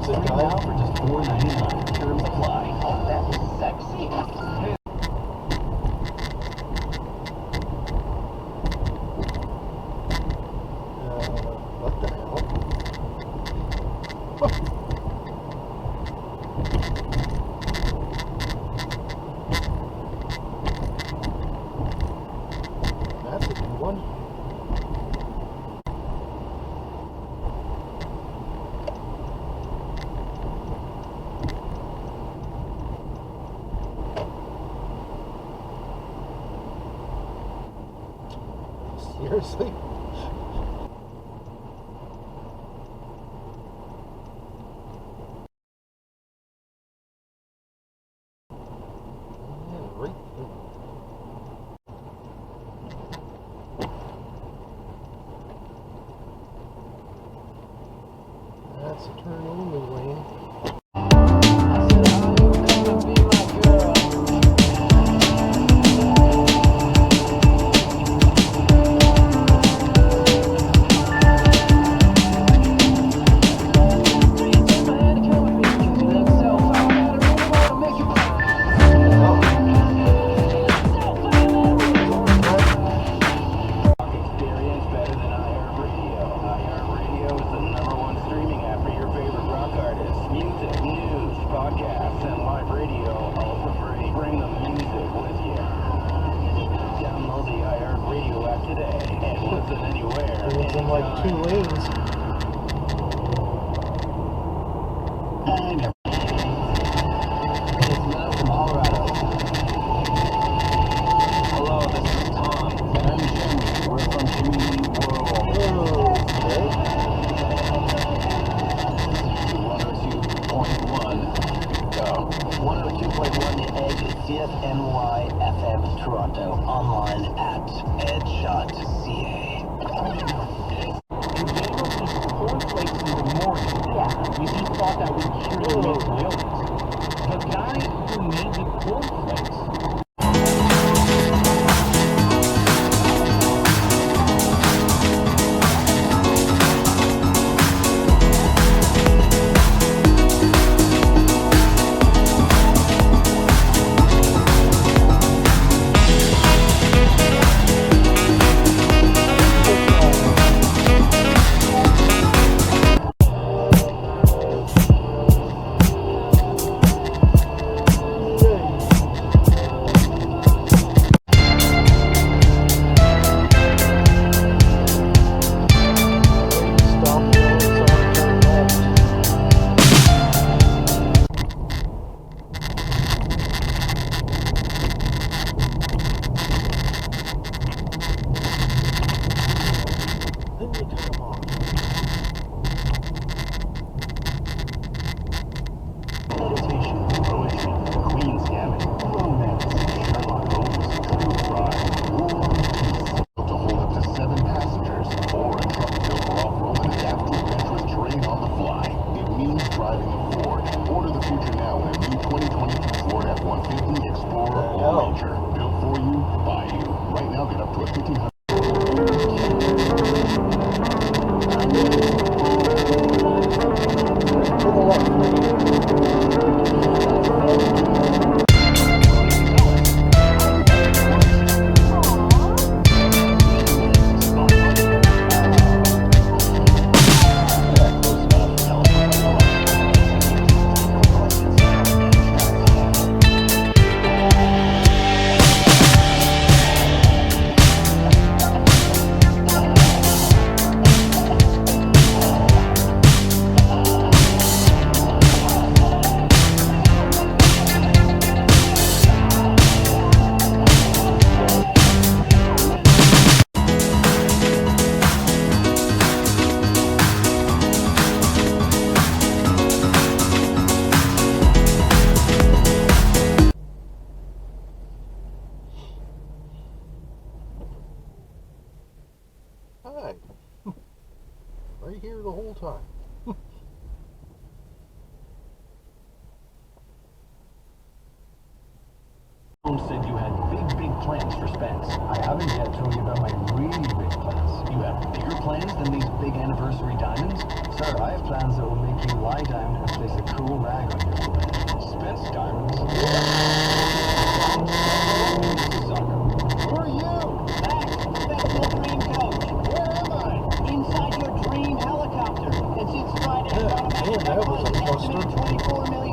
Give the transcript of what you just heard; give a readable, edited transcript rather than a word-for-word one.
now for just $4.99. Terms apply. Oh, that is sexy. What the hell? That's a good one. Seriously? That's a turn only lane. In like 2 lanes. It's Matt from Colorado. Hello, this is Tom. And I'm Jim. We're from Community World. Okay. 102.1. Go. 102.1 Edge CFNY FM Toronto. Online at edgeshot.ca. He thought that would cure the illness. The guy who made the cornflakes plans for Spence? I haven't yet told you about my really big plans. You have bigger plans than these big anniversary diamonds? Sir, I have plans that will make you lie down and place a cool rag on your forehead. Spence diamonds? Sucker. Who are you? Max, Spence Dream Coach. Where am I? Inside your dream helicopter. And since Friday, Yeah, that was a cluster. $24 million